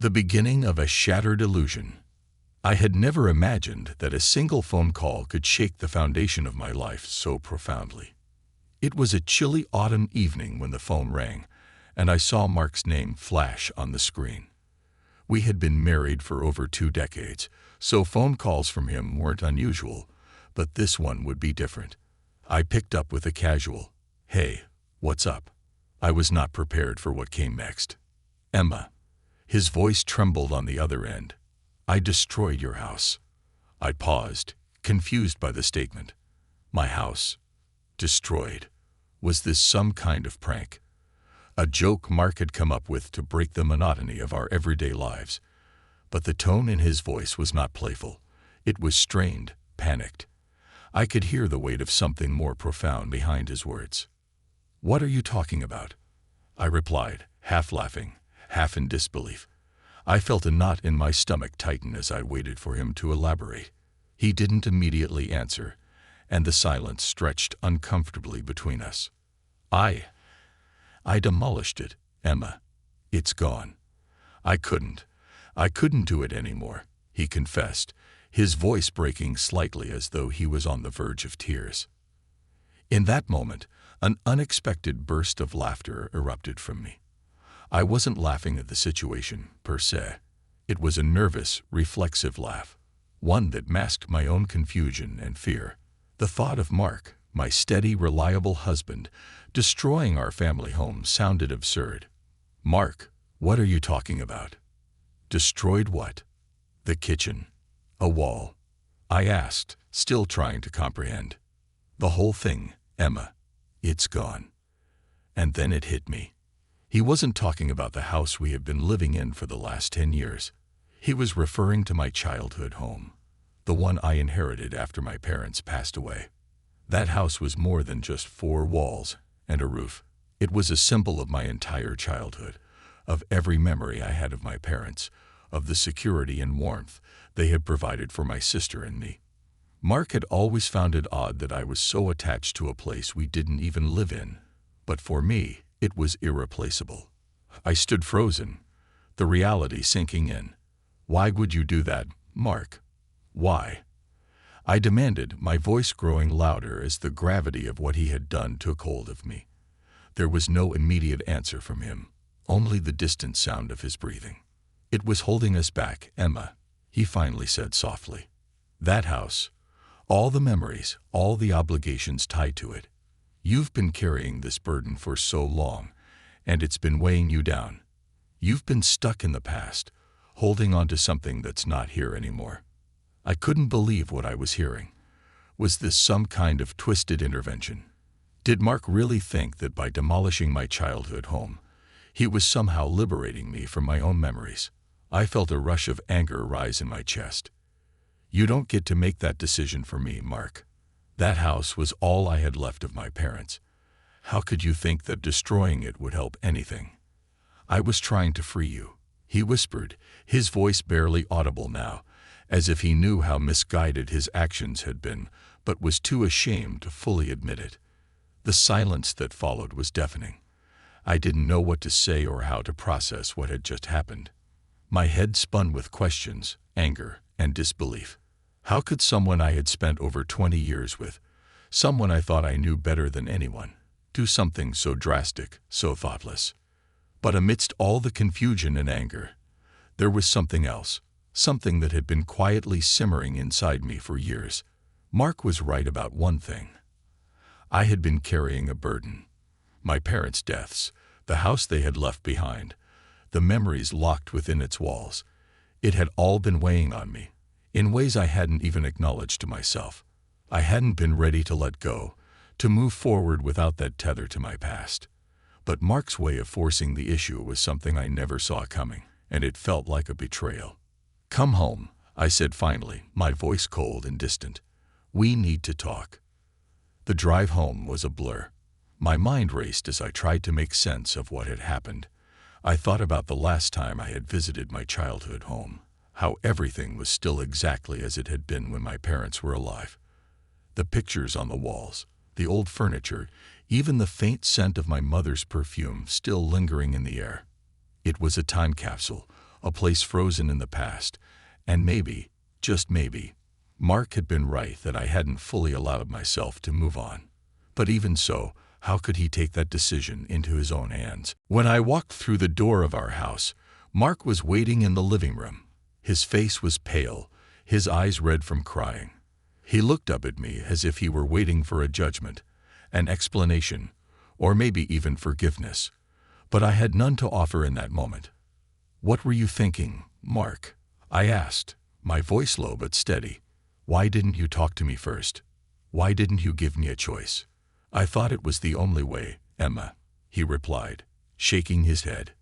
The beginning of a shattered illusion. I had never imagined that a single phone call could shake the foundation of my life so profoundly. It was a chilly autumn evening when the phone rang, and I saw Mark's name flash on the screen. We had been married for over 2 decades, so phone calls from him weren't unusual, but this one would be different. I picked up with a casual, "Hey, what's up?" I was not prepared for what came next. "Emma." His voice trembled on the other end. "I destroyed your house." I paused, confused by the statement. My house? Destroyed? Was this some kind of prank? A joke Mark had come up with to break the monotony of our everyday lives. But the tone in his voice was not playful. It was strained, panicked. I could hear the weight of something more profound behind his words. "What are you talking about?" I replied, half laughing, half in disbelief. I felt a knot in my stomach tighten as I waited for him to elaborate. He didn't immediately answer, and the silence stretched uncomfortably between us. I demolished it, Emma. It's gone. I couldn't do it anymore," he confessed, his voice breaking slightly as though he was on the verge of tears. In that moment, an unexpected burst of laughter erupted from me. I wasn't laughing at the situation, per se. It was a nervous, reflexive laugh, one that masked my own confusion and fear. The thought of Mark, my steady, reliable husband, destroying our family home sounded absurd. "Mark, what are you talking about?" "Destroyed what?" "The kitchen. A wall." I asked, still trying to comprehend. "The whole thing, Emma. It's gone." And then it hit me. He wasn't talking about the house we have been living in for the last 10 years. He was referring to my childhood home, the one I inherited after my parents passed away. That house was more than just 4 walls and a roof. It was a symbol of my entire childhood, of every memory I had of my parents, of the security and warmth they had provided for my sister and me. Mark had always found it odd that I was so attached to a place we didn't even live in, but for me, it was irreplaceable. I stood frozen, the reality sinking in. "Why would you do that, Mark? Why?" I demanded, my voice growing louder as the gravity of what he had done took hold of me. There was no immediate answer from him, only the distant sound of his breathing. "It was holding us back, Emma," he finally said softly. "That house, all the memories, all the obligations tied to it. You've been carrying this burden for so long, and it's been weighing you down. You've been stuck in the past, holding on to something that's not here anymore." I couldn't believe what I was hearing. Was this some kind of twisted intervention? Did Mark really think that by demolishing my childhood home, he was somehow liberating me from my own memories? I felt a rush of anger rise in my chest. "You don't get to make that decision for me, Mark. That house was all I had left of my parents. How could you think that destroying it would help anything?" "I was trying to free you," he whispered, his voice barely audible now, as if he knew how misguided his actions had been, but was too ashamed to fully admit it. The silence that followed was deafening. I didn't know what to say or how to process what had just happened. My head spun with questions, anger, and disbelief. How could someone I had spent over 20 years with, someone I thought I knew better than anyone, do something so drastic, so thoughtless? But amidst all the confusion and anger, there was something else, something that had been quietly simmering inside me for years. Mark was right about one thing. I had been carrying a burden. My parents' deaths, the house they had left behind, the memories locked within its walls. It had all been weighing on me, in ways I hadn't even acknowledged to myself. I hadn't been ready to let go, to move forward without that tether to my past. But Mark's way of forcing the issue was something I never saw coming, and it felt like a betrayal. "Come home," I said finally, my voice cold and distant. "We need to talk." The drive home was a blur. My mind raced as I tried to make sense of what had happened. I thought about the last time I had visited my childhood home, how everything was still exactly as it had been when my parents were alive. The pictures on the walls, the old furniture, even the faint scent of my mother's perfume still lingering in the air. It was a time capsule, a place frozen in the past, and maybe, just maybe, Mark had been right that I hadn't fully allowed myself to move on. But even so, how could he take that decision into his own hands? When I walked through the door of our house, Mark was waiting in the living room. His face was pale, his eyes red from crying. He looked up at me as if he were waiting for a judgment, an explanation, or maybe even forgiveness. But I had none to offer in that moment. "What were you thinking, Mark?" I asked, my voice low but steady. "Why didn't you talk to me first? Why didn't you give me a choice?" "I thought it was the only way, Emma," he replied, shaking his head.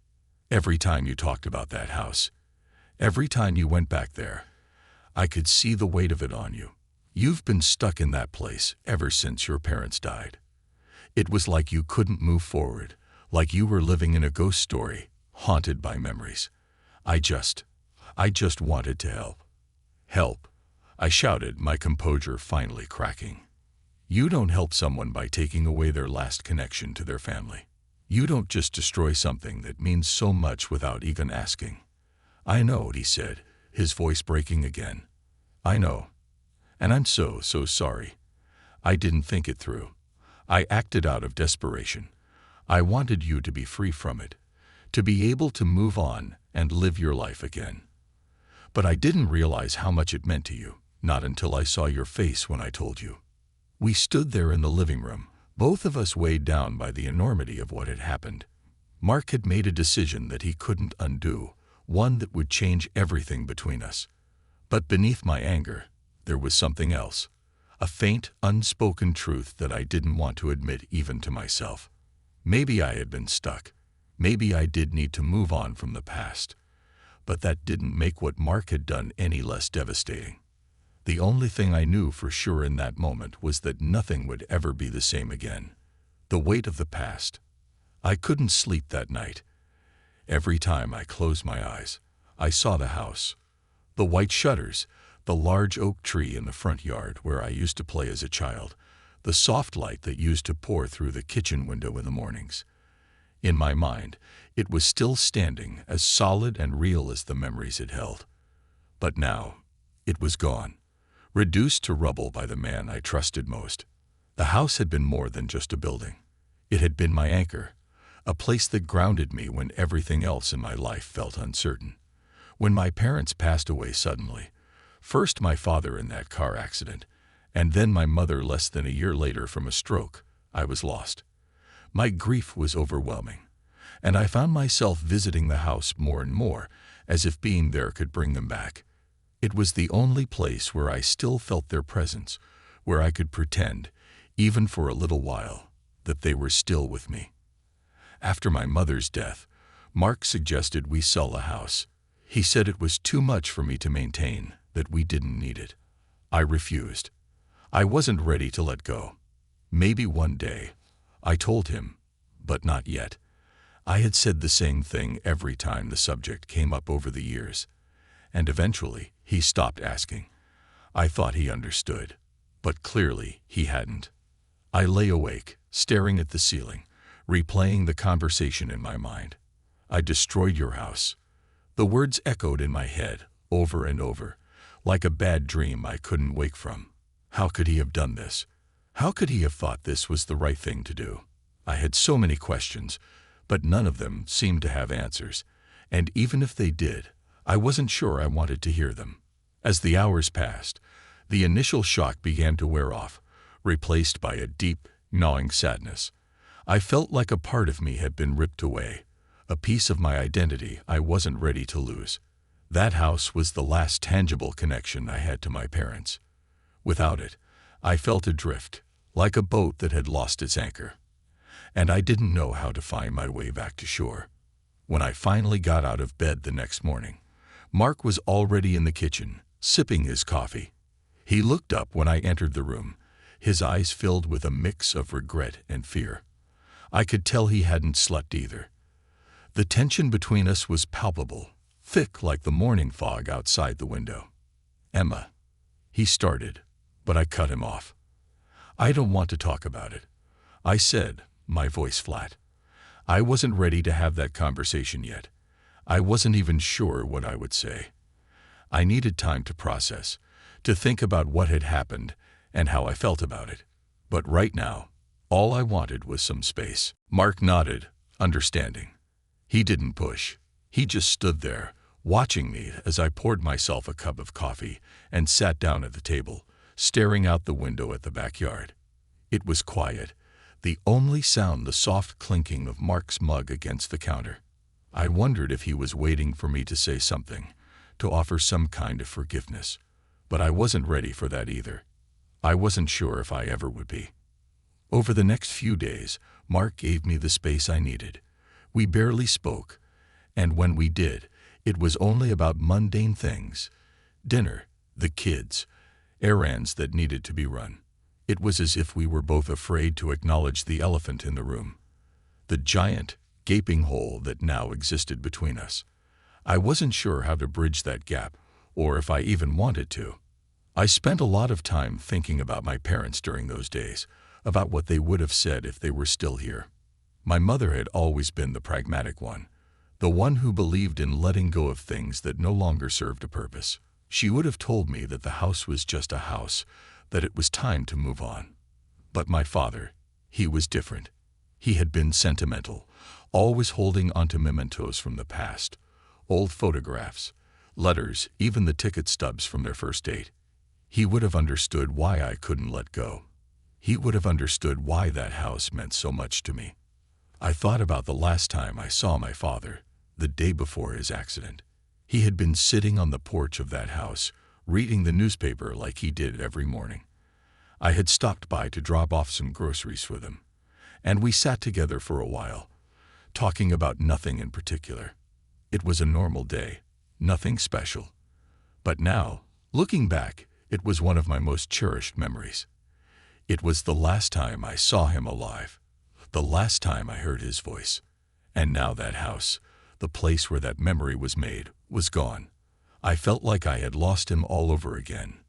"Every time you talked about that house, every time you went back there, I could see the weight of it on you. You've been stuck in that place ever since your parents died. It was like you couldn't move forward, like you were living in a ghost story, haunted by memories. I just wanted to help." "Help?" I shouted, my composure finally cracking. "You don't help someone by taking away their last connection to their family. You don't just destroy something that means so much without even asking." "I know," he said, his voice breaking again. "I know. And I'm so sorry. I didn't think it through. I acted out of desperation. I wanted you to be free from it, to be able to move on and live your life again. But I didn't realize how much it meant to you, not until I saw your face when I told you." We stood there in the living room, both of us weighed down by the enormity of what had happened. Mark had made a decision that he couldn't undo, one that would change everything between us. But beneath my anger, there was something else, a faint, unspoken truth that I didn't want to admit even to myself. Maybe I had been stuck. Maybe I did need to move on from the past. But that didn't make what Mark had done any less devastating. The only thing I knew for sure in that moment was that nothing would ever be the same again. The weight of the past. I couldn't sleep that night. Every time I closed my eyes, I saw the house. The white shutters, the large oak tree in the front yard where I used to play as a child, the soft light that used to pour through the kitchen window in the mornings. In my mind, it was still standing, as solid and real as the memories it held. But now, it was gone, reduced to rubble by the man I trusted most. The house had been more than just a building. It had been my anchor, a place that grounded me when everything else in my life felt uncertain. When my parents passed away suddenly, first my father in that car accident, and then my mother less than a year later from a stroke, I was lost. My grief was overwhelming, and I found myself visiting the house more and more, as if being there could bring them back. It was the only place where I still felt their presence, where I could pretend, even for a little while, that they were still with me. After my mother's death, Mark suggested we sell the house. He said it was too much for me to maintain, that we didn't need it. I refused. I wasn't ready to let go. Maybe one day, I told him, but not yet. I had said the same thing every time the subject came up over the years, and eventually he stopped asking. I thought he understood, but clearly he hadn't. I lay awake, staring at the ceiling, replaying the conversation in my mind. "I destroyed your house." The words echoed in my head, over and over, like a bad dream I couldn't wake from. How could he have done this? How could he have thought this was the right thing to do? I had so many questions, but none of them seemed to have answers, and even if they did, I wasn't sure I wanted to hear them. As the hours passed, the initial shock began to wear off, replaced by a deep, gnawing sadness. I felt like a part of me had been ripped away, a piece of my identity I wasn't ready to lose. That house was the last tangible connection I had to my parents. Without it, I felt adrift, like a boat that had lost its anchor. And I didn't know how to find my way back to shore. When I finally got out of bed the next morning, Mark was already in the kitchen, sipping his coffee. He looked up when I entered the room, his eyes filled with a mix of regret and fear. I could tell he hadn't slept either. The tension between us was palpable, thick like the morning fog outside the window. "Emma," he started, but I cut him off. "I don't want to talk about it," I said, my voice flat. I wasn't ready to have that conversation yet. I wasn't even sure what I would say. I needed time to process, to think about what had happened and how I felt about it. But right now, all I wanted was some space. Mark nodded, understanding. He didn't push. He just stood there, watching me as I poured myself a cup of coffee and sat down at the table, staring out the window at the backyard. It was quiet, the only sound the soft clinking of Mark's mug against the counter. I wondered if he was waiting for me to say something, to offer some kind of forgiveness. But I wasn't ready for that either. I wasn't sure if I ever would be. Over the next few days, Mark gave me the space I needed. We barely spoke, and when we did, it was only about mundane things. Dinner, the kids, errands that needed to be run. It was as if we were both afraid to acknowledge the elephant in the room, the giant, gaping hole that now existed between us. I wasn't sure how to bridge that gap, or if I even wanted to. I spent a lot of time thinking about my parents during those days, about what they would have said if they were still here. My mother had always been the pragmatic one, the one who believed in letting go of things that no longer served a purpose. She would have told me that the house was just a house, that it was time to move on. But my father, he was different. He had been sentimental, always holding onto mementos from the past, old photographs, letters, even the ticket stubs from their first date. He would have understood why I couldn't let go. He would have understood why that house meant so much to me. I thought about the last time I saw my father, the day before his accident. He had been sitting on the porch of that house, reading the newspaper like he did every morning. I had stopped by to drop off some groceries with him, and we sat together for a while, talking about nothing in particular. It was a normal day, nothing special. But now, looking back, it was one of my most cherished memories. It was the last time I saw him alive, the last time I heard his voice. And now that house, the place where that memory was made, was gone. I felt like I had lost him all over again.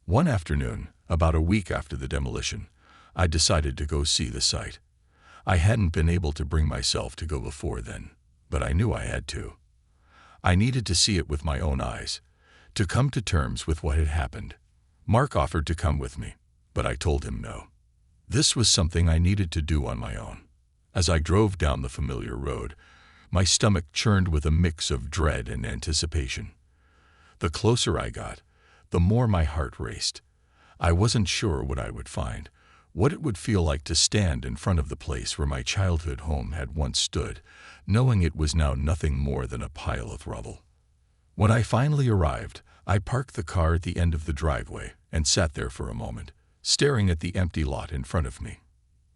One afternoon, about a week after the demolition, I decided to go see the site. I hadn't been able to bring myself to go before then, but I knew I had to. I needed to see it with my own eyes, to come to terms with what had happened. Mark offered to come with me, but I told him no. This was something I needed to do on my own. As I drove down the familiar road, my stomach churned with a mix of dread and anticipation. The closer I got, the more my heart raced. I wasn't sure what I would find, what it would feel like to stand in front of the place where my childhood home had once stood, knowing it was now nothing more than a pile of rubble. When I finally arrived, I parked the car at the end of the driveway and sat there for a moment, staring at the empty lot in front of me.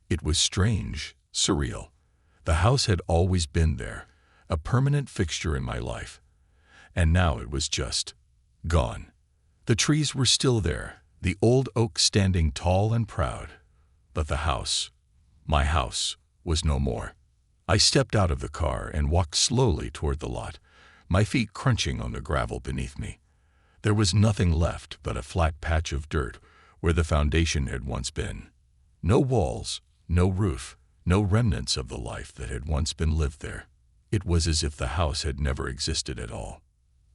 It was strange, surreal. The house had always been there, a permanent fixture in my life. And now it was just gone. The trees were still there, the old oak standing tall and proud. But the house, my house, was no more. I stepped out of the car and walked slowly toward the lot, my feet crunching on the gravel beneath me. There was nothing left but a flat patch of dirt where the foundation had once been. No walls, no roof, no remnants of the life that had once been lived there. It was as if the house had never existed at all.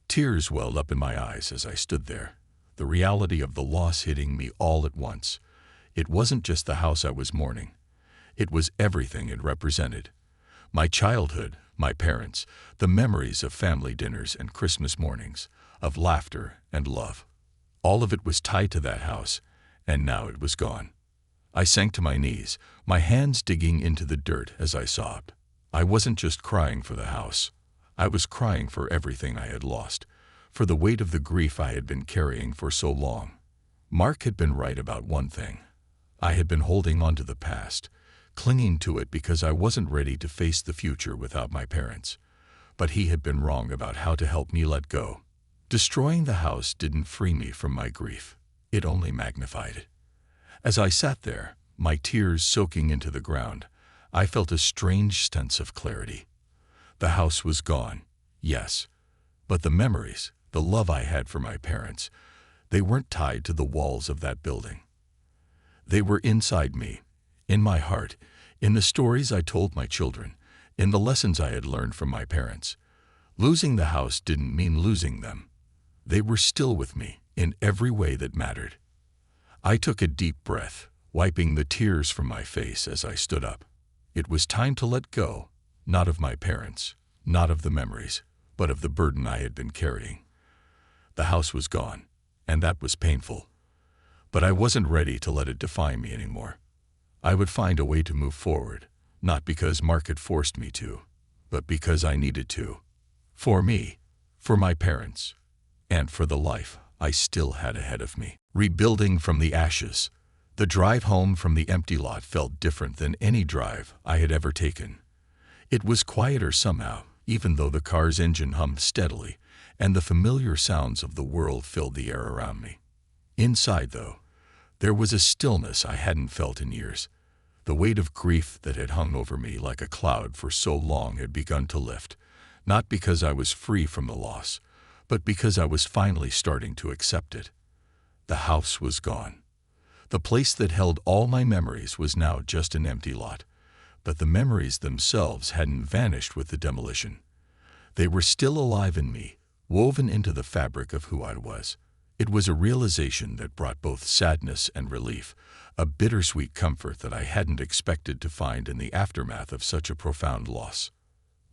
Tears welled up in my eyes as I stood there, the reality of the loss hitting me all at once. It wasn't just the house I was mourning. It was everything it represented. My childhood, my parents, the memories of family dinners and Christmas mornings, of laughter and love. All of it was tied to that house, and now it was gone. I sank to my knees, my hands digging into the dirt as I sobbed. I wasn't just crying for the house. I was crying for everything I had lost, for the weight of the grief I had been carrying for so long. Mark had been right about one thing. I had been holding on to the past, clinging to it because I wasn't ready to face the future without my parents. But he had been wrong about how to help me let go. Destroying the house didn't free me from my grief. It only magnified it. As I sat there, my tears soaking into the ground, I felt a strange sense of clarity. The house was gone, yes, but the memories, the love I had for my parents, they weren't tied to the walls of that building. They were inside me, in my heart, in the stories I told my children, in the lessons I had learned from my parents. Losing the house didn't mean losing them. They were still with me, in every way that mattered. I took a deep breath, wiping the tears from my face as I stood up. It was time to let go, not of my parents, not of the memories, but of the burden I had been carrying. The house was gone, and that was painful. But I wasn't ready to let it define me anymore. I would find a way to move forward, not because Mark had forced me to, but because I needed to. For me, for my parents, and for the life I still had ahead of me. Rebuilding from the ashes, the drive home from the empty lot felt different than any drive I had ever taken. It was quieter somehow, even though the car's engine hummed steadily, and the familiar sounds of the world filled the air around me. Inside, though, there was a stillness I hadn't felt in years. The weight of grief that had hung over me like a cloud for so long had begun to lift, not because I was free from the loss, but because I was finally starting to accept it. The house was gone. The place that held all my memories was now just an empty lot, but the memories themselves hadn't vanished with the demolition. They were still alive in me, woven into the fabric of who I was. It was a realization that brought both sadness and relief, a bittersweet comfort that I hadn't expected to find in the aftermath of such a profound loss.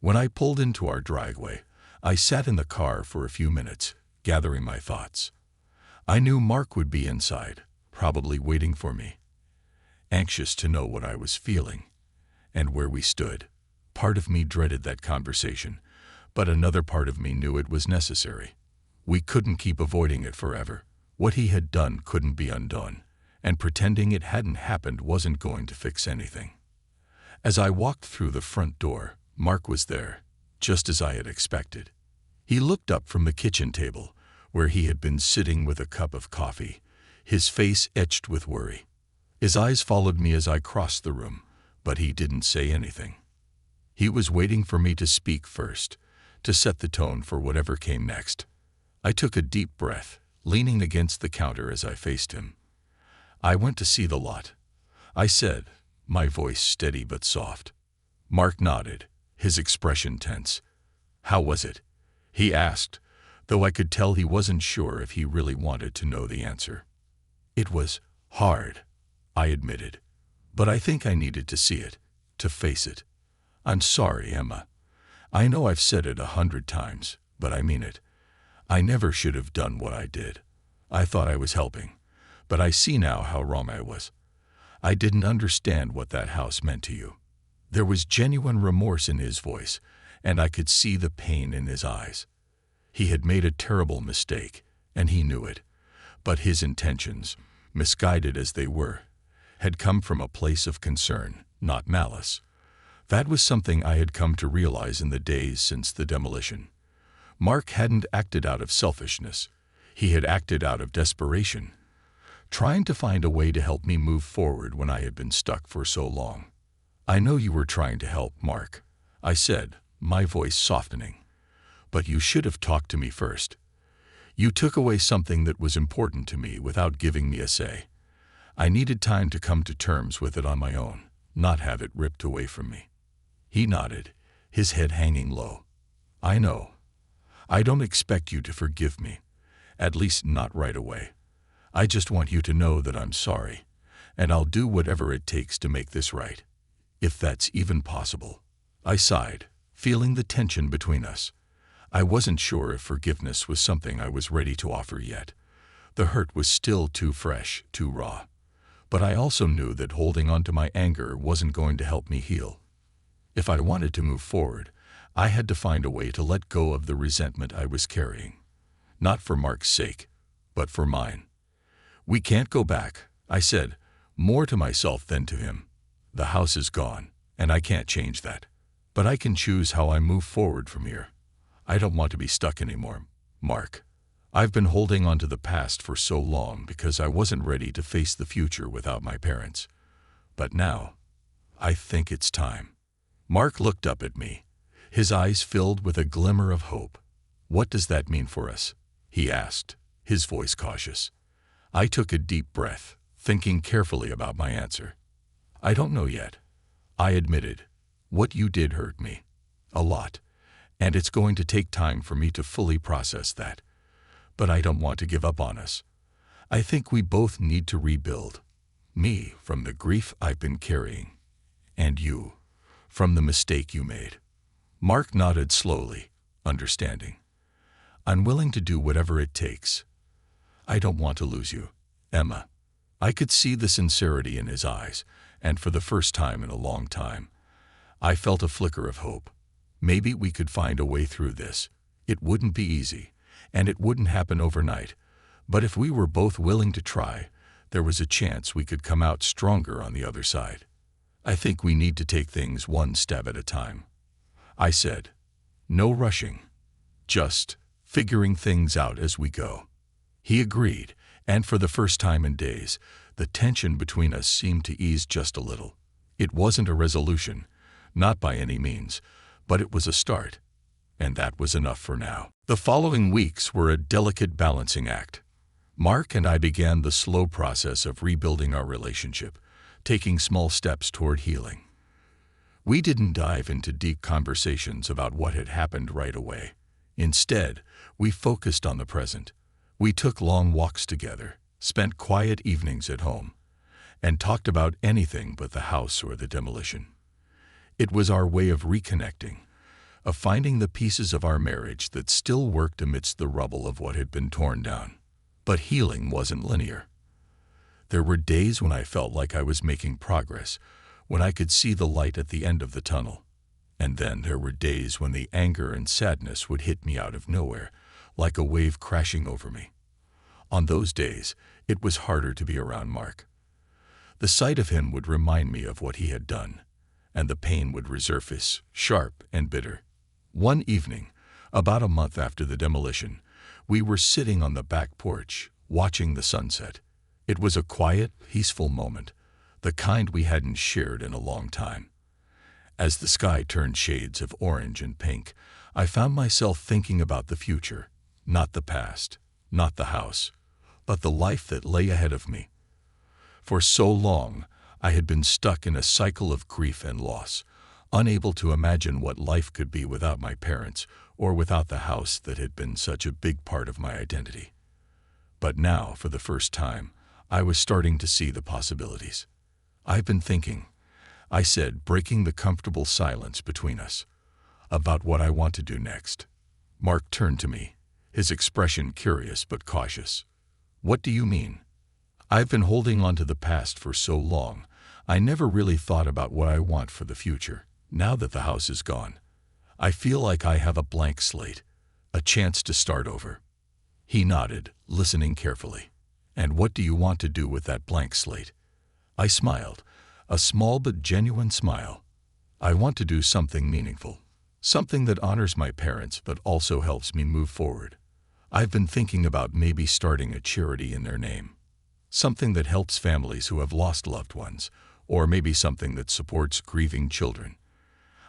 When I pulled into our driveway, I sat in the car for a few minutes, gathering my thoughts. I knew Mark would be inside, probably waiting for me, anxious to know what I was feeling and where we stood. Part of me dreaded that conversation, but another part of me knew it was necessary. We couldn't keep avoiding it forever. What he had done couldn't be undone, and pretending it hadn't happened wasn't going to fix anything. As I walked through the front door, Mark was there, just as I had expected. He looked up from the kitchen table, where he had been sitting with a cup of coffee, his face etched with worry. His eyes followed me as I crossed the room, but he didn't say anything. He was waiting for me to speak first, to set the tone for whatever came next. I took a deep breath, leaning against the counter as I faced him. "I went to see the lot," I said, my voice steady but soft. Mark nodded, his expression tense. "How was it?" he asked, though I could tell he wasn't sure if he really wanted to know the answer. "It was hard," I admitted, "but I think I needed to see it, to face it. I'm sorry, Emma. I know I've said it 100 times, but I mean it. I never should have done what I did. I thought I was helping, but I see now how wrong I was. I didn't understand what that house meant to you." There was genuine remorse in his voice, and I could see the pain in his eyes. He had made a terrible mistake, and he knew it, but his intentions, misguided as they were, had come from a place of concern, not malice. That was something I had come to realize in the days since the demolition. Mark hadn't acted out of selfishness. He had acted out of desperation, trying to find a way to help me move forward when I had been stuck for so long. "I know you were trying to help, Mark," I said, my voice softening. "But you should have talked to me first. You took away something that was important to me without giving me a say. I needed time to come to terms with it on my own, not have it ripped away from me." He nodded, his head hanging low. "I know. I don't expect you to forgive me, at least not right away. I just want you to know that I'm sorry, and I'll do whatever it takes to make this right, if that's even possible." I sighed, feeling the tension between us. I wasn't sure if forgiveness was something I was ready to offer yet. The hurt was still too fresh, too raw. But I also knew that holding on to my anger wasn't going to help me heal. If I wanted to move forward, I had to find a way to let go of the resentment I was carrying. Not for Mark's sake, but for mine. "We can't go back," I said, more to myself than to him. "The house is gone, and I can't change that. But I can choose how I move forward from here. I don't want to be stuck anymore, Mark. I've been holding on to the past for so long because I wasn't ready to face the future without my parents. But now, I think it's time." Mark looked up at me, his eyes filled with a glimmer of hope. "What does that mean for us?" he asked, his voice cautious. I took a deep breath, thinking carefully about my answer. "I don't know yet," I admitted. "What you did hurt me. A lot. And it's going to take time for me to fully process that. But I don't want to give up on us. I think we both need to rebuild. Me from the grief I've been carrying, and you from the mistake you made." Mark nodded slowly, understanding. "I'm willing to do whatever it takes. I don't want to lose you, Emma." I could see the sincerity in his eyes, and for the first time in a long time, I felt a flicker of hope. Maybe we could find a way through this. It wouldn't be easy, and it wouldn't happen overnight, but if we were both willing to try, there was a chance we could come out stronger on the other side. "I think we need to take things one step at a time," I said. "No rushing. Just figuring things out as we go." He agreed, and for the first time in days, the tension between us seemed to ease just a little. It wasn't a resolution, not by any means, but it was a start, and that was enough for now. The following weeks were a delicate balancing act. Mark and I began the slow process of rebuilding our relationship, taking small steps toward healing. We didn't dive into deep conversations about what had happened right away. Instead, we focused on the present. We took long walks together, spent quiet evenings at home, and talked about anything but the house or the demolition. It was our way of reconnecting, of finding the pieces of our marriage that still worked amidst the rubble of what had been torn down. But healing wasn't linear. There were days when I felt like I was making progress, when I could see the light at the end of the tunnel. And then there were days when the anger and sadness would hit me out of nowhere, like a wave crashing over me. On those days, it was harder to be around Mark. The sight of him would remind me of what he had done, and the pain would resurface, sharp and bitter. One evening, about a month after the demolition, we were sitting on the back porch, watching the sunset. It was a quiet, peaceful moment, the kind we hadn't shared in a long time. As the sky turned shades of orange and pink, I found myself thinking about the future, not the past, not the house, but the life that lay ahead of me. For so long, I had been stuck in a cycle of grief and loss, unable to imagine what life could be without my parents or without the house that had been such a big part of my identity. But now, for the first time, I was starting to see the possibilities. "I've been thinking," I said, breaking the comfortable silence between us, "about what I want to do next." Mark turned to me, his expression curious but cautious. "What do you mean?" "I've been holding on to the past for so long, I never really thought about what I want for the future. Now that the house is gone, I feel like I have a blank slate, a chance to start over." He nodded, listening carefully. "And what do you want to do with that blank slate?" I smiled, a small but genuine smile. "I want to do something meaningful, something that honors my parents but also helps me move forward. I've been thinking about maybe starting a charity in their name, something that helps families who have lost loved ones, or maybe something that supports grieving children.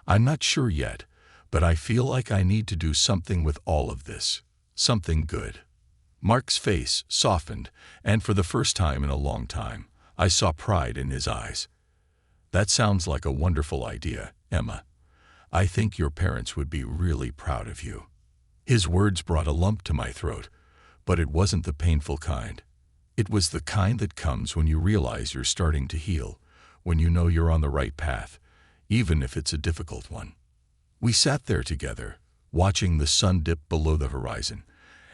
I'm not sure yet, but I feel like I need to do something with all of this, something good." Mark's face softened, and for the first time in a long time, I saw pride in his eyes. "That sounds like a wonderful idea, Emma. I think your parents would be really proud of you." His words brought a lump to my throat, but it wasn't the painful kind. It was the kind that comes when you realize you're starting to heal, when you know you're on the right path, even if it's a difficult one. We sat there together, watching the sun dip below the horizon,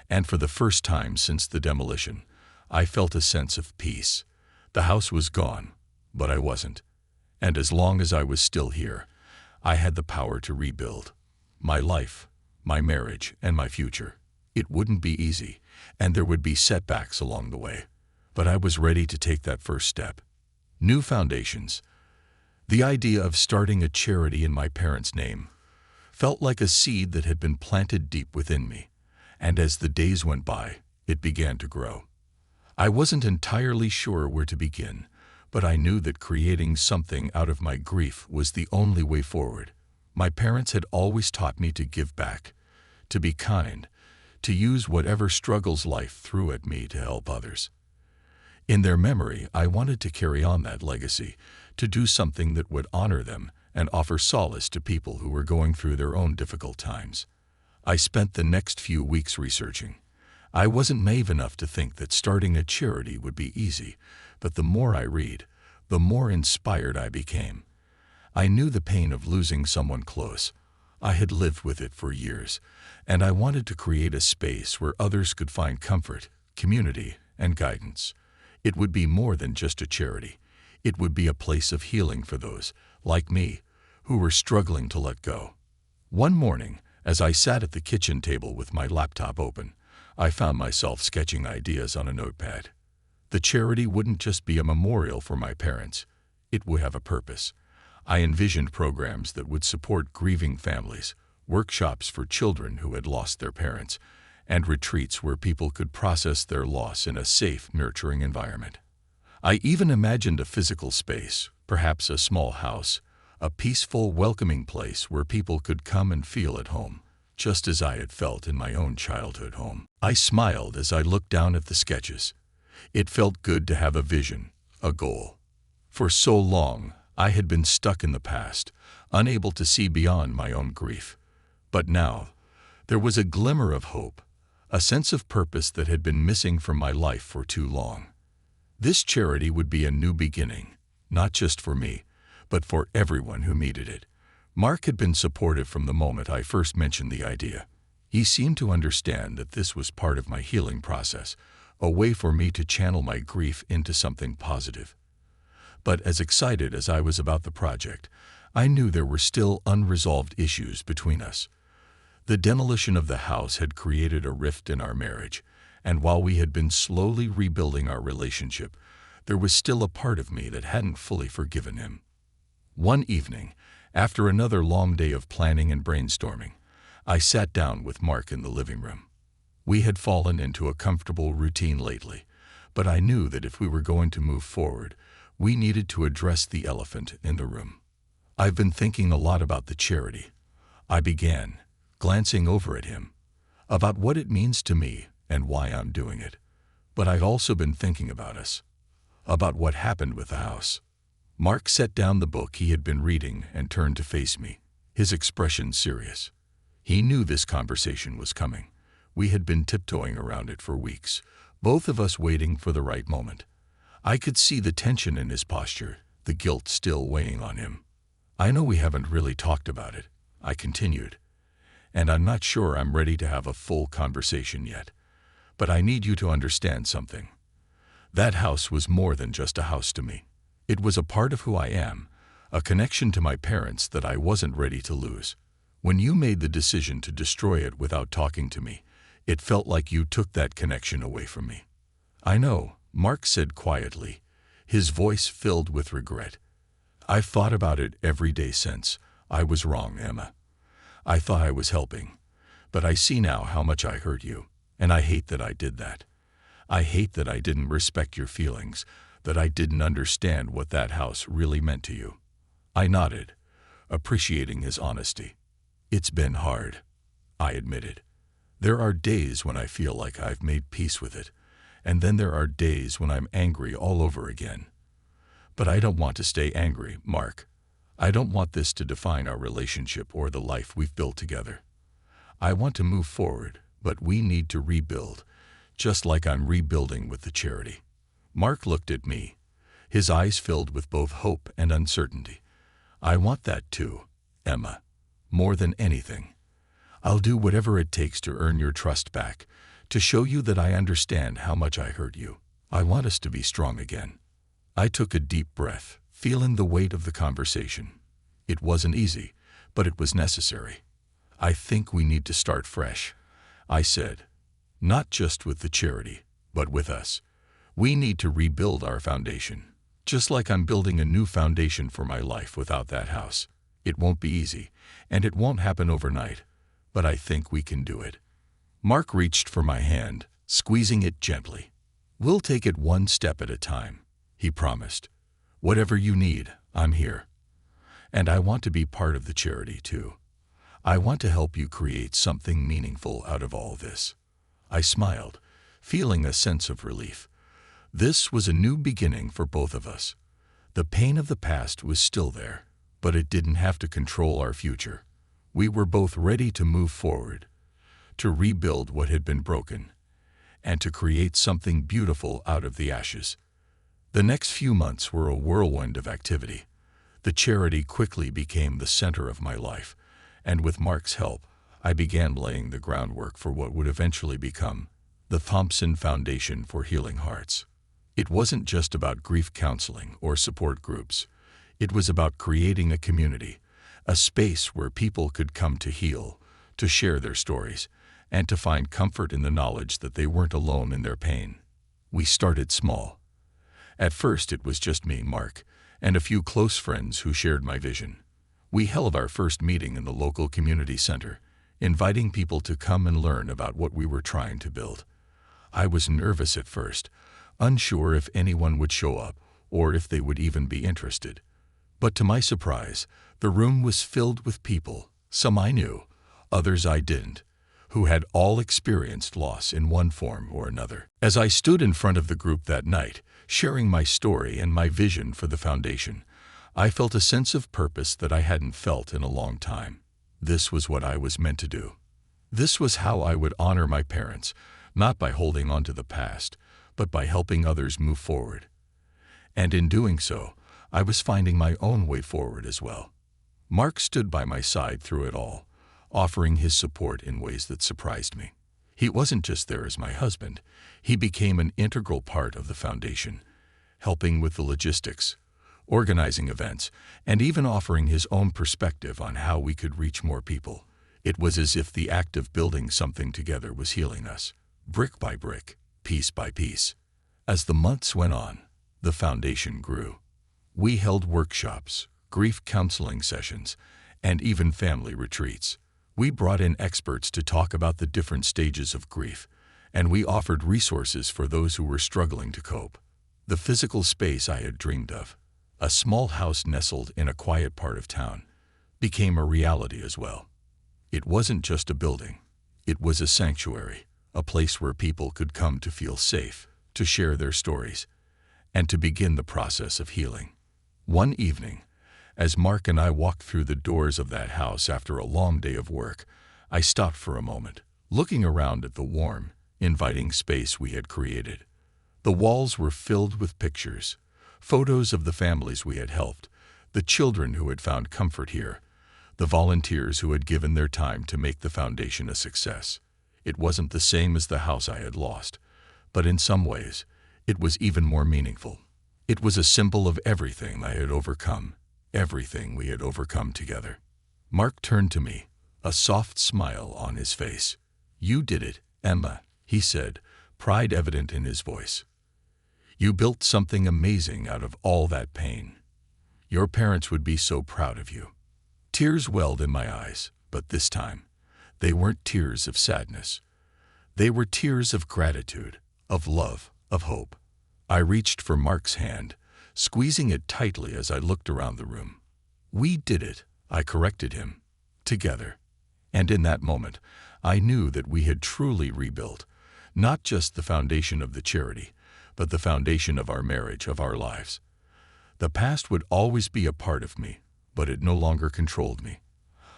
and for the first time since the demolition, I felt a sense of peace. The house was gone, but I wasn't. And as long as I was still here, I had the power to rebuild my life, my marriage, and my future. It wouldn't be easy, and there would be setbacks along the way, but I was ready to take that first step. New foundations. The idea of starting a charity in my parents' name felt like a seed that had been planted deep within me, and as the days went by, it began to grow. I wasn't entirely sure where to begin, but I knew that creating something out of my grief was the only way forward. My parents had always taught me to give back, to be kind, to use whatever struggles life threw at me to help others. In their memory, I wanted to carry on that legacy, to do something that would honor them and offer solace to people who were going through their own difficult times. I spent the next few weeks researching. I wasn't naive enough to think that starting a charity would be easy, but the more I read, the more inspired I became. I knew the pain of losing someone close. I had lived with it for years, and I wanted to create a space where others could find comfort, community, and guidance. It would be more than just a charity. It would be a place of healing for those, like me, who were struggling to let go. One morning, as I sat at the kitchen table with my laptop open, I found myself sketching ideas on a notepad. The charity wouldn't just be a memorial for my parents. It would have a purpose. I envisioned programs that would support grieving families, workshops for children who had lost their parents, and retreats where people could process their loss in a safe, nurturing environment. I even imagined a physical space, perhaps a small house, a peaceful, welcoming place where people could come and feel at home, just as I had felt in my own childhood home. I smiled as I looked down at the sketches. It felt good to have a vision, a goal. For so long, I had been stuck in the past, unable to see beyond my own grief. But now, there was a glimmer of hope, a sense of purpose that had been missing from my life for too long. This charity would be a new beginning, not just for me, but for everyone who needed it. Mark had been supportive from the moment I first mentioned the idea. He seemed to understand that this was part of my healing process, a way for me to channel my grief into something positive. But as excited as I was about the project, I knew there were still unresolved issues between us. The demolition of the house had created a rift in our marriage, and while we had been slowly rebuilding our relationship, there was still a part of me that hadn't fully forgiven him. One evening, after another long day of planning and brainstorming, I sat down with Mark in the living room. We had fallen into a comfortable routine lately, but I knew that if we were going to move forward, we needed to address the elephant in the room. "I've been thinking a lot about the charity," I began, glancing over at him, "about what it means to me and why I'm doing it. But I've also been thinking about us, about what happened with the house." Mark set down the book he had been reading and turned to face me, his expression serious. He knew this conversation was coming. We had been tiptoeing around it for weeks, both of us waiting for the right moment. I could see the tension in his posture, the guilt still weighing on him. "I know we haven't really talked about it," I continued, "and I'm not sure I'm ready to have a full conversation yet. But I need you to understand something. That house was more than just a house to me. It was a part of who I am, a connection to my parents that I wasn't ready to lose. When you made the decision to destroy it without talking to me, it felt like you took that connection away from me." "I know," Mark said quietly, his voice filled with regret. "I've thought about it every day since. I was wrong, Emma. I thought I was helping, but I see now how much I hurt you, and I hate that I did that. I hate that I didn't respect your feelings, that I didn't understand what that house really meant to you." I nodded, appreciating his honesty. "It's been hard," I admitted. "There are days when I feel like I've made peace with it, and then there are days when I'm angry all over again. But I don't want to stay angry, Mark. I don't want this to define our relationship or the life we've built together. I want to move forward, but we need to rebuild, just like I'm rebuilding with the charity." Mark looked at me, his eyes filled with both hope and uncertainty. "I want that too, Emma, more than anything. I'll do whatever it takes to earn your trust back, to show you that I understand how much I hurt you. I want us to be strong again." I took a deep breath, feeling the weight of the conversation. It wasn't easy, but it was necessary. "I think we need to start fresh," I said. "Not just with the charity, but with us. We need to rebuild our foundation, just like I'm building a new foundation for my life without that house. It won't be easy, and it won't happen overnight, but I think we can do it." Mark reached for my hand, squeezing it gently. "We'll take it one step at a time," he promised. "Whatever you need, I'm here. And I want to be part of the charity too. I want to help you create something meaningful out of all this." I smiled, feeling a sense of relief. This was a new beginning for both of us. The pain of the past was still there, But it didn't have to control our future. We were both ready to move forward, to rebuild what had been broken, and to create something beautiful out of the ashes. The next few months were a whirlwind of activity. The charity quickly became the center of my life, and with Mark's help, I began laying the groundwork for what would eventually become the Thompson Foundation for Healing Hearts. It wasn't just about grief counseling or support groups. It was about creating a community, a space where people could come to heal, to share their stories, and to find comfort in the knowledge that they weren't alone in their pain. We started small. At first, it was just me, Mark, and a few close friends who shared my vision. We held our first meeting in the local community center, inviting people to come and learn about what we were trying to build. I was nervous at first, unsure if anyone would show up or if they would even be interested. But to my surprise, the room was filled with people, some I knew, others I didn't, who had all experienced loss in one form or another. As I stood in front of the group that night, sharing my story and my vision for the foundation, I felt a sense of purpose that I hadn't felt in a long time. This was what I was meant to do. This was how I would honor my parents, not by holding on to the past, but by helping others move forward. And in doing so, I was finding my own way forward as well. Mark stood by my side through it all, offering his support in ways that surprised me. He wasn't just there as my husband. He became an integral part of the foundation, helping with the logistics, organizing events, and even offering his own perspective on how we could reach more people. It was as if the act of building something together was healing us, brick by brick, piece by piece. As the months went on, the foundation grew. We held workshops, grief counseling sessions, and even family retreats. We brought in experts to talk about the different stages of grief, and we offered resources for those who were struggling to cope. The physical space I had dreamed of, a small house nestled in a quiet part of town, became a reality as well. It wasn't just a building. It was a sanctuary, a place where people could come to feel safe, to share their stories, and to begin the process of healing. One evening, as Mark and I walked through the doors of that house after a long day of work, I stopped for a moment, looking around at the warm, inviting space we had created. The walls were filled with pictures, photos of the families we had helped, the children who had found comfort here, the volunteers who had given their time to make the foundation a success. It wasn't the same as the house I had lost, but in some ways, it was even more meaningful. It was a symbol of everything I had overcome, everything we had overcome together. Mark turned to me, a soft smile on his face. "You did it, Emma," he said, pride evident in his voice. "You built something amazing out of all that pain. Your parents would be so proud of you." Tears welled in my eyes, but this time, they weren't tears of sadness. They were tears of gratitude, of love, of hope. I reached for Mark's hand, squeezing it tightly as I looked around the room. "We did it," I corrected him, "together." And in that moment, I knew that we had truly rebuilt, not just the foundation of the charity, but the foundation of our marriage, of our lives. The past would always be a part of me, but it no longer controlled me.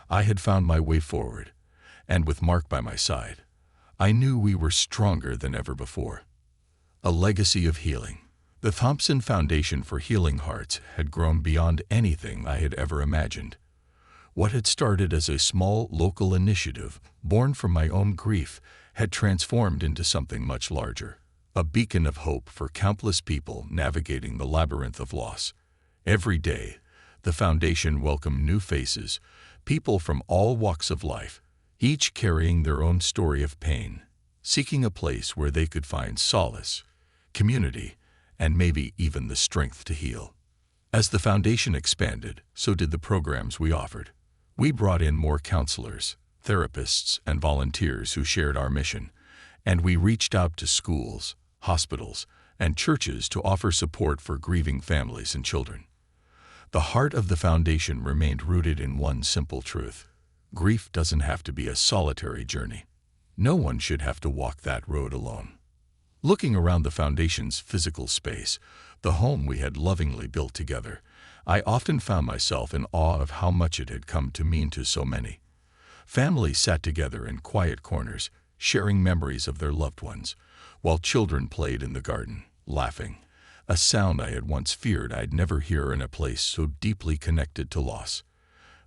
I had found my way forward, and with Mark by my side, I knew we were stronger than ever before. A legacy of healing. The Thompson Foundation for Healing Hearts had grown beyond anything I had ever imagined. What had started as a small local initiative, born from my own grief, had transformed into something much larger, a beacon of hope for countless people navigating the labyrinth of loss. Every day, the foundation welcomed new faces, people from all walks of life, each carrying their own story of pain, seeking a place where they could find solace, community, and maybe even the strength to heal. As the foundation expanded, so did the programs we offered. We brought in more counselors, therapists, and volunteers who shared our mission, and we reached out to schools, hospitals, and churches to offer support for grieving families and children. The heart of the foundation remained rooted in one simple truth: grief doesn't have to be a solitary journey. No one should have to walk that road alone. Looking around the foundation's physical space, the home we had lovingly built together, I often found myself in awe of how much it had come to mean to so many. Families sat together in quiet corners, sharing memories of their loved ones, while children played in the garden, laughing, a sound I had once feared I'd never hear in a place so deeply connected to loss.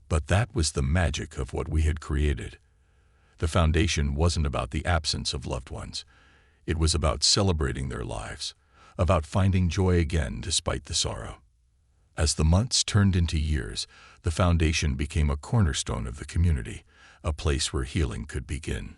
But that was the magic of what we had created. The foundation wasn't about the absence of loved ones. It was about celebrating their lives, about finding joy again despite the sorrow. As the months turned into years, the foundation became a cornerstone of the community, a place where healing could begin.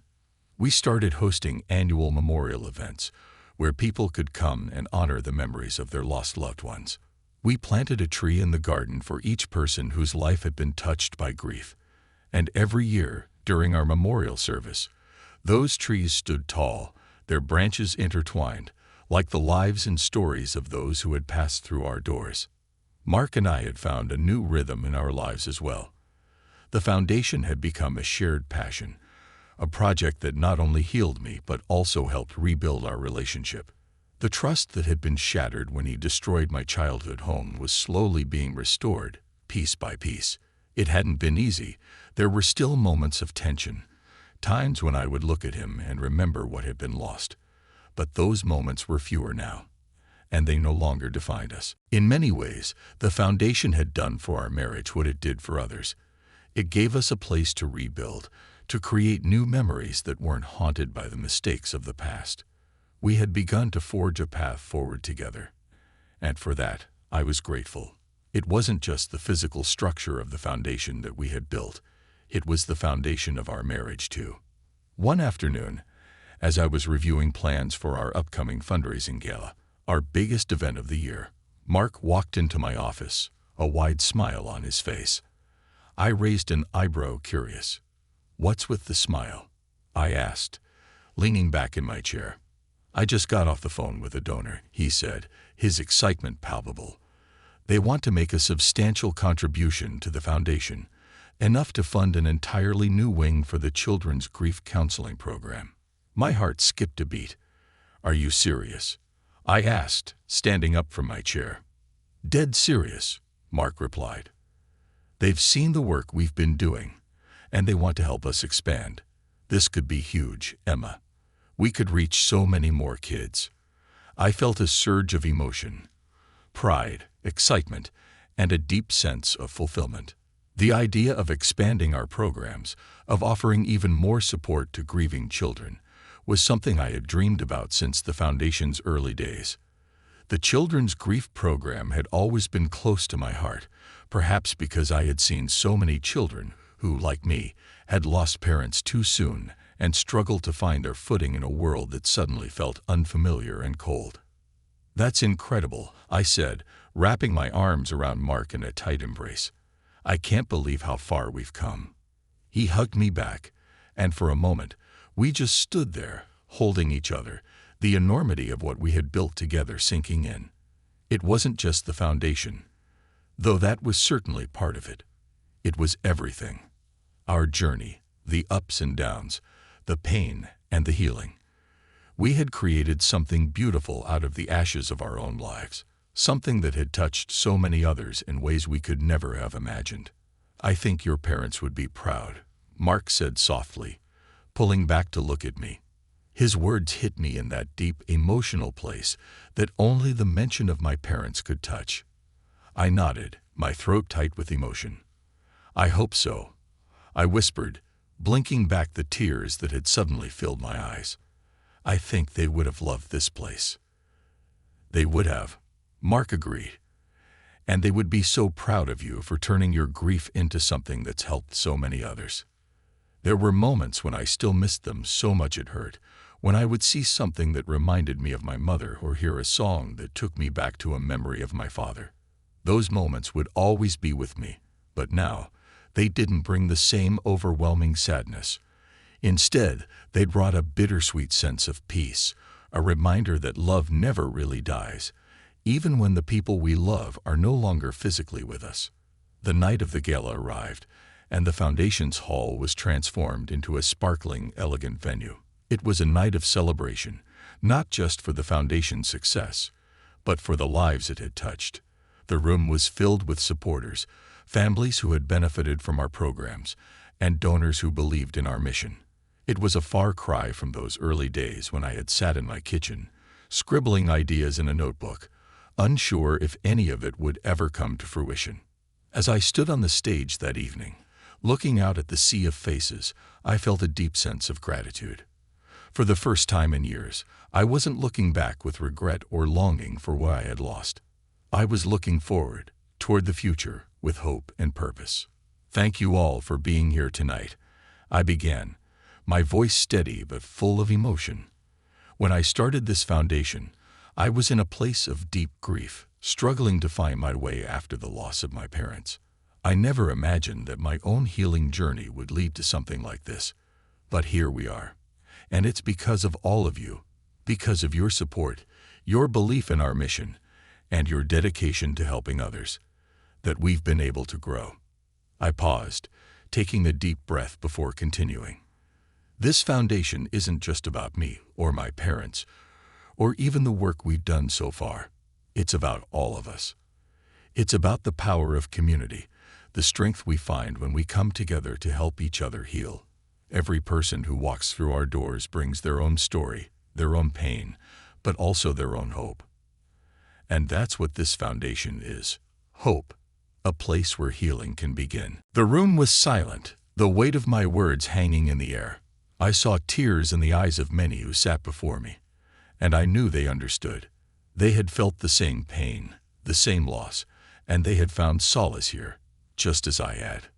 We started hosting annual memorial events, where people could come and honor the memories of their lost loved ones. We planted a tree in the garden for each person whose life had been touched by grief. And every year, during our memorial service, those trees stood tall, their branches intertwined, like the lives and stories of those who had passed through our doors. Mark and I had found a new rhythm in our lives as well. The foundation had become a shared passion, a project that not only healed me but also helped rebuild our relationship. The trust that had been shattered when he destroyed my childhood home was slowly being restored, piece by piece. It hadn't been easy. There were still moments of tension, times when I would look at him and remember what had been lost. But those moments were fewer now, and they no longer defined us. In many ways, the foundation had done for our marriage what it did for others. It gave us a place to rebuild, to create new memories that weren't haunted by the mistakes of the past. We had begun to forge a path forward together, and for that, I was grateful. It wasn't just the physical structure of the foundation that we had built. It was the foundation of our marriage, too. One afternoon, as I was reviewing plans for our upcoming fundraising gala, our biggest event of the year, Mark walked into my office, a wide smile on his face. I raised an eyebrow, curious. "What's with the smile?" I asked, leaning back in my chair. "I just got off the phone with a donor," he said, his excitement palpable. "They want to make a substantial contribution to the foundation, enough to fund an entirely new wing for the children's grief counseling program." My heart skipped a beat. "Are you serious?" I asked, standing up from my chair. "Dead serious," Mark replied. "They've seen the work we've been doing, and they want to help us expand. This could be huge, Emma. We could reach so many more kids." I felt a surge of emotion, pride, excitement, and a deep sense of fulfillment. The idea of expanding our programs, of offering even more support to grieving children, was something I had dreamed about since the foundation's early days. The children's grief program had always been close to my heart, perhaps because I had seen so many children who, like me, had lost parents too soon and struggled to find their footing in a world that suddenly felt unfamiliar and cold. "That's incredible," I said, wrapping my arms around Mark in a tight embrace. "I can't believe how far we've come." He hugged me back, and for a moment, we just stood there, holding each other, the enormity of what we had built together sinking in. It wasn't just the foundation, though that was certainly part of it. It was everything. Our journey, the ups and downs, the pain and the healing. We had created something beautiful out of the ashes of our own lives, something that had touched so many others in ways we could never have imagined. "I think your parents would be proud," Mark said softly, pulling back to look at me. His words hit me in that deep, emotional place that only the mention of my parents could touch. I nodded, my throat tight with emotion. "I hope so," I whispered, blinking back the tears that had suddenly filled my eyes. "I think they would have loved this place." "They would have," Mark agreed. "And they would be so proud of you for turning your grief into something that's helped so many others." There were moments when I still missed them so much it hurt, when I would see something that reminded me of my mother or hear a song that took me back to a memory of my father. Those moments would always be with me, but now, they didn't bring the same overwhelming sadness. Instead, they brought a bittersweet sense of peace, a reminder that love never really dies, even when the people we love are no longer physically with us. The night of the gala arrived, and the foundation's hall was transformed into a sparkling, elegant venue. It was a night of celebration, not just for the foundation's success, but for the lives it had touched, The room was filled with supporters, families who had benefited from our programs, and donors who believed in our mission. It was a far cry from those early days when I had sat in my kitchen, scribbling ideas in a notebook, unsure if any of it would ever come to fruition. As I stood on the stage that evening, looking out at the sea of faces, I felt a deep sense of gratitude. For the first time in years, I wasn't looking back with regret or longing for what I had lost. I was looking forward, toward the future, with hope and purpose. Thank you all for being here tonight, I began, my voice steady but full of emotion. When I started this foundation, I was in a place of deep grief, struggling to find my way after the loss of my parents. I never imagined that my own healing journey would lead to something like this. But here we are. And it's because of all of you, because of your support, your belief in our mission, and your dedication to helping others, that we've been able to grow. I paused, taking a deep breath before continuing. This foundation isn't just about me or my parents, or even the work we've done so far. It's about all of us. It's about the power of community, the strength we find when we come together to help each other heal. Every person who walks through our doors brings their own story, their own pain, but also their own hope. And that's what this foundation is. Hope. A place where healing can begin. The room was silent, the weight of my words hanging in the air. I saw tears in the eyes of many who sat before me, and I knew they understood. They had felt the same pain, the same loss, and they had found solace here, just as I had.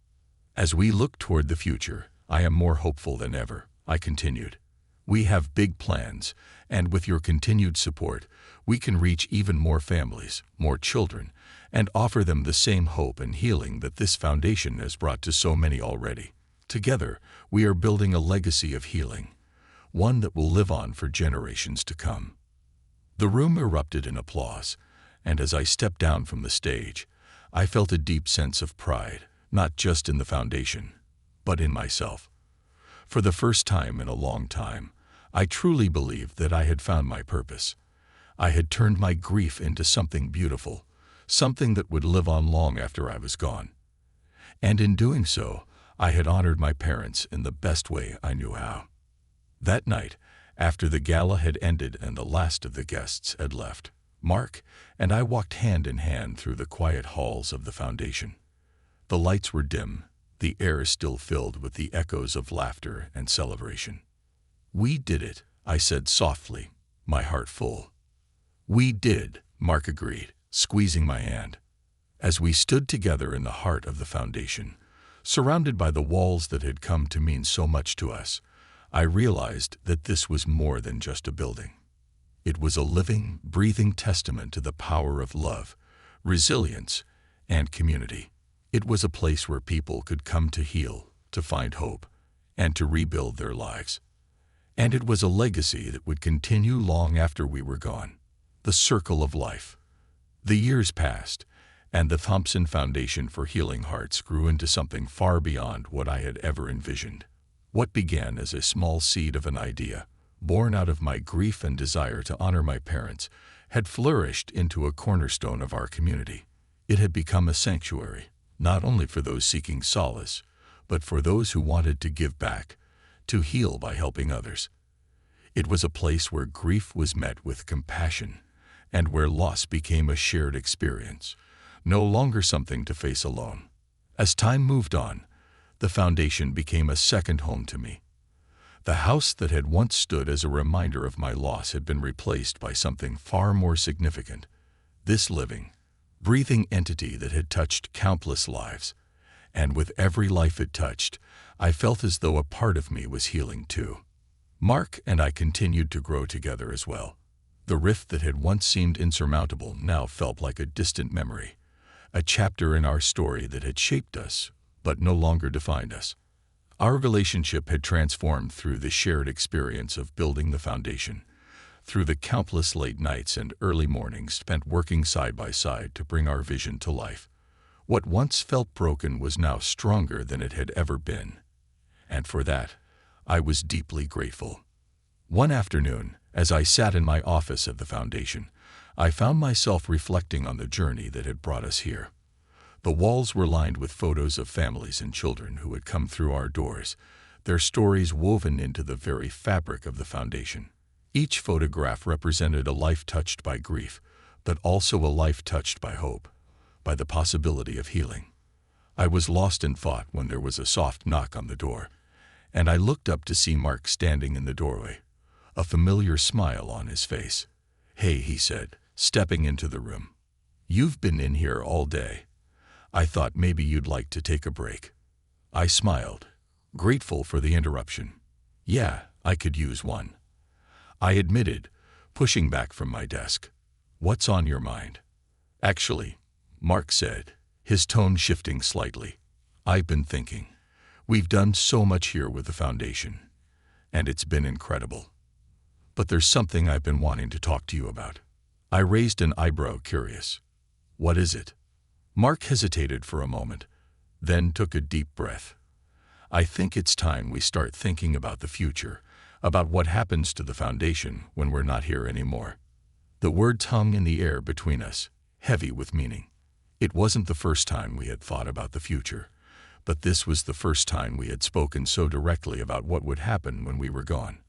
As we look toward the future, I am more hopeful than ever, I continued. We have big plans, and with your continued support, we can reach even more families, more children, and offer them the same hope and healing that this foundation has brought to so many already. Together, we are building a legacy of healing, one that will live on for generations to come. The room erupted in applause, and as I stepped down from the stage, I felt a deep sense of pride, not just in the foundation, but in myself. For the first time in a long time, I truly believed that I had found my purpose. I had turned my grief into something beautiful, something that would live on long after I was gone. And in doing so, I had honored my parents in the best way I knew how. That night, after the gala had ended and the last of the guests had left, Mark and I walked hand in hand through the quiet halls of the foundation. The lights were dim, the air still filled with the echoes of laughter and celebration. "We did it," I said softly, my heart full. "We did," Mark agreed, squeezing my hand. As we stood together in the heart of the foundation, surrounded by the walls that had come to mean so much to us, I realized that this was more than just a building. It was a living, breathing testament to the power of love, resilience, and community. It was a place where people could come to heal, to find hope, and to rebuild their lives. And it was a legacy that would continue long after we were gone. The circle of life. The years passed, and the Thompson Foundation for Healing Hearts grew into something far beyond what I had ever envisioned. What began as a small seed of an idea, born out of my grief and desire to honor my parents, had flourished into a cornerstone of our community. It had become a sanctuary, not only for those seeking solace, but for those who wanted to give back, to heal by helping others. It was a place where grief was met with compassion, and where loss became a shared experience, no longer something to face alone. As time moved on, the foundation became a second home to me. The house that had once stood as a reminder of my loss had been replaced by something far more significant. This living, breathing entity that had touched countless lives. And with every life it touched, I felt as though a part of me was healing too. Mark and I continued to grow together as well. The rift that had once seemed insurmountable now felt like a distant memory, a chapter in our story that had shaped us, but no longer defined us. Our relationship had transformed through the shared experience of building the foundation, through the countless late nights and early mornings spent working side by side to bring our vision to life. What once felt broken was now stronger than it had ever been, and for that, I was deeply grateful. One afternoon, as I sat in my office at the foundation, I found myself reflecting on the journey that had brought us here. The walls were lined with photos of families and children who had come through our doors, their stories woven into the very fabric of the foundation. Each photograph represented a life touched by grief, but also a life touched by hope, by the possibility of healing. I was lost in thought when there was a soft knock on the door, and I looked up to see Mark standing in the doorway, a familiar smile on his face. "Hey," he said, stepping into the room. "You've been in here all day. I thought maybe you'd like to take a break." I smiled, grateful for the interruption. "Yeah, I could use one," I admitted, pushing back from my desk. "What's on your mind?" "Actually," Mark said, his tone shifting slightly, "I've been thinking. We've done so much here with the foundation, and it's been incredible. But there's something I've been wanting to talk to you about." I raised an eyebrow, curious. "What is it?" Mark hesitated for a moment, then took a deep breath. "I think it's time we start thinking about the future, about what happens to the foundation when we're not here anymore." The words hung in the air between us, heavy with meaning. It wasn't the first time we had thought about the future, but this was the first time we had spoken so directly about what would happen when we were gone.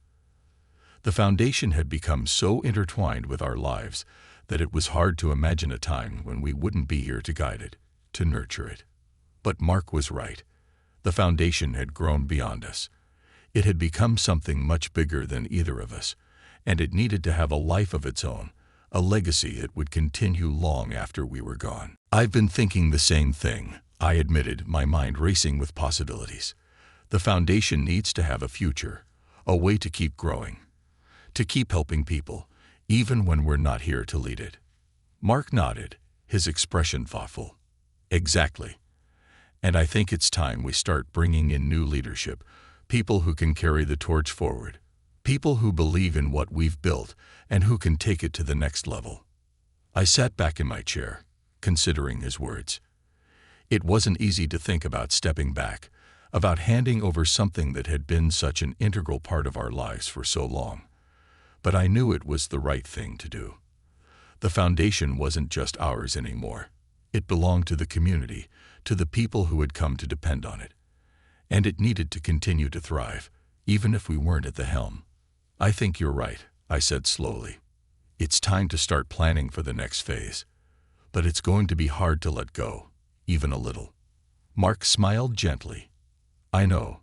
The foundation had become so intertwined with our lives that it was hard to imagine a time when we wouldn't be here to guide it, to nurture it. But Mark was right. The foundation had grown beyond us. It had become something much bigger than either of us, and it needed to have a life of its own, a legacy that would continue long after we were gone. "I've been thinking the same thing," I admitted, my mind racing with possibilities. "The foundation needs to have a future, a way to keep growing, to keep helping people, even when we're not here to lead it." Mark nodded, his expression thoughtful. "Exactly. And I think it's time we start bringing in new leadership, people who can carry the torch forward, people who believe in what we've built and who can take it to the next level." I sat back in my chair, considering his words. It wasn't easy to think about stepping back, about handing over something that had been such an integral part of our lives for so long. But I knew it was the right thing to do. The foundation wasn't just ours anymore. It belonged to the community, to the people who had come to depend on it. And it needed to continue to thrive, even if we weren't at the helm. "I think you're right," I said slowly. "It's time to start planning for the next phase. But it's going to be hard to let go, even a little." Mark smiled gently. "I know,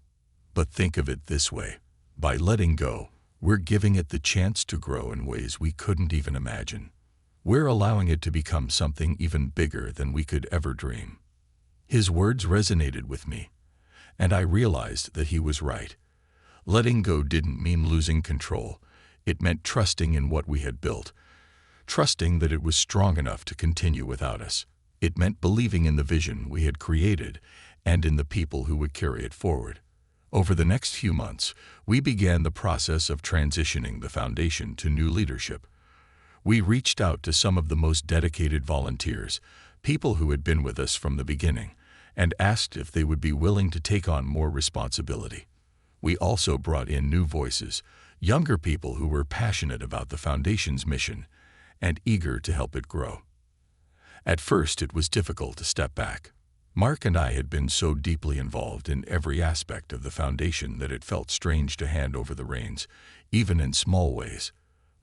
but think of it this way. By letting go, we're giving it the chance to grow in ways we couldn't even imagine. We're allowing it to become something even bigger than we could ever dream." His words resonated with me, and I realized that he was right. Letting go didn't mean losing control. It meant trusting in what we had built, trusting that it was strong enough to continue without us. It meant believing in the vision we had created and in the people who would carry it forward. Over the next few months, we began the process of transitioning the foundation to new leadership. We reached out to some of the most dedicated volunteers, people who had been with us from the beginning, and asked if they would be willing to take on more responsibility. We also brought in new voices, younger people who were passionate about the foundation's mission and eager to help it grow. At first, it was difficult to step back. Mark and I had been so deeply involved in every aspect of the foundation that it felt strange to hand over the reins, even in small ways.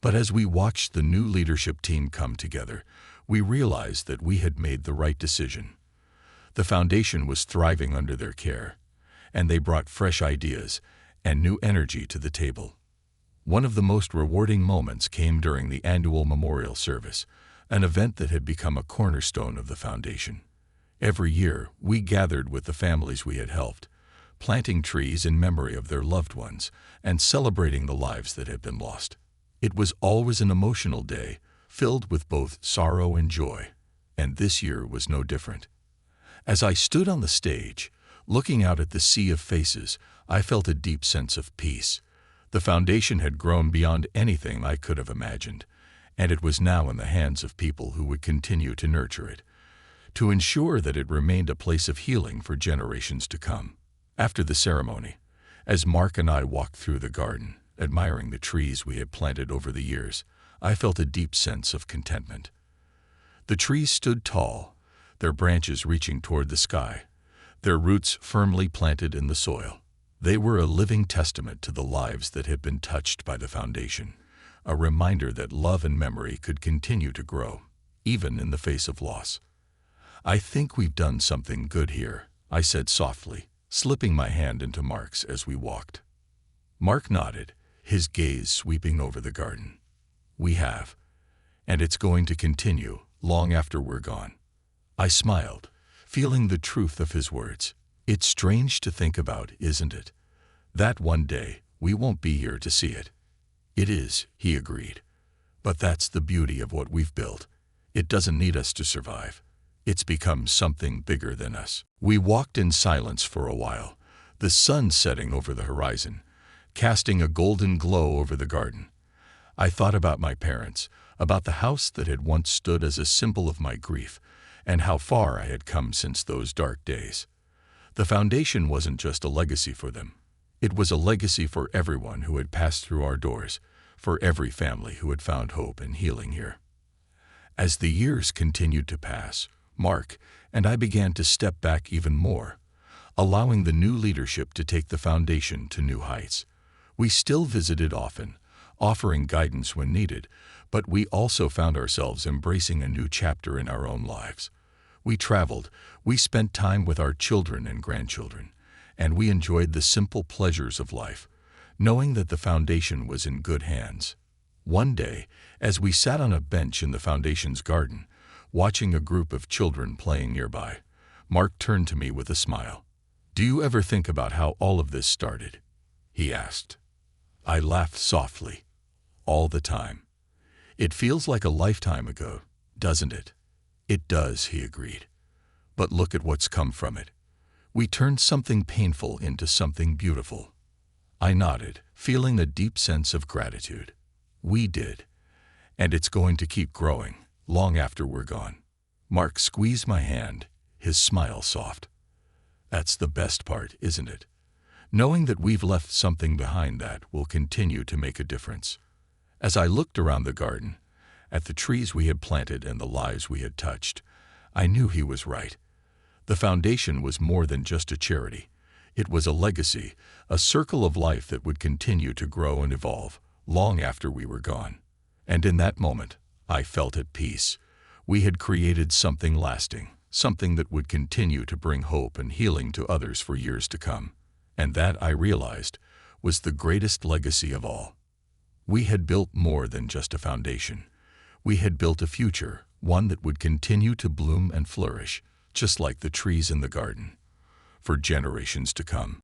But as we watched the new leadership team come together, we realized that we had made the right decision. The foundation was thriving under their care, and they brought fresh ideas and new energy to the table. One of the most rewarding moments came during the annual memorial service, an event that had become a cornerstone of the foundation. Every year, we gathered with the families we had helped, planting trees in memory of their loved ones and celebrating the lives that had been lost. It was always an emotional day, filled with both sorrow and joy, and this year was no different. As I stood on the stage, looking out at the sea of faces, I felt a deep sense of peace. The foundation had grown beyond anything I could have imagined, and it was now in the hands of people who would continue to nurture it, to ensure that it remained a place of healing for generations to come. After the ceremony, as Mark and I walked through the garden, admiring the trees we had planted over the years, I felt a deep sense of contentment. The trees stood tall, their branches reaching toward the sky, their roots firmly planted in the soil. They were a living testament to the lives that had been touched by the foundation, a reminder that love and memory could continue to grow, even in the face of loss. "I think we've done something good here," I said softly, slipping my hand into Mark's as we walked. Mark nodded, his gaze sweeping over the garden. "We have. And it's going to continue long after we're gone." I smiled, feeling the truth of his words. "It's strange to think about, isn't it? That one day we won't be here to see it." "It is," he agreed. "But that's the beauty of what we've built. It doesn't need us to survive. It's become something bigger than us." We walked in silence for a while, the sun setting over the horizon, casting a golden glow over the garden. I thought about my parents, about the house that had once stood as a symbol of my grief, and how far I had come since those dark days. The foundation wasn't just a legacy for them. It was a legacy for everyone who had passed through our doors, for every family who had found hope and healing here. As the years continued to pass, Mark and I began to step back even more, allowing the new leadership to take the foundation to new heights. We still visited often, offering guidance when needed, but we also found ourselves embracing a new chapter in our own lives. We traveled, we spent time with our children and grandchildren, and we enjoyed the simple pleasures of life, knowing that the foundation was in good hands. One day, as we sat on a bench in the foundation's garden, watching a group of children playing nearby, Mark turned to me with a smile. "Do you ever think about how all of this started?" he asked. I laughed softly. "All the time. It feels like a lifetime ago, doesn't it?" "It does," he agreed. "But look at what's come from it. We turned something painful into something beautiful." I nodded, feeling a deep sense of gratitude. "We did. And it's going to keep growing, long after we're gone." Mark squeezed my hand, his smile soft. "That's the best part, isn't it? Knowing that we've left something behind that will continue to make a difference." As I looked around the garden, at the trees we had planted and the lives we had touched, I knew he was right. The foundation was more than just a charity. It was a legacy, a circle of life that would continue to grow and evolve, long after we were gone. And in that moment, I felt at peace. We had created something lasting, something that would continue to bring hope and healing to others for years to come. And that, I realized, was the greatest legacy of all. We had built more than just a foundation. We had built a future, one that would continue to bloom and flourish, just like the trees in the garden, for generations to come.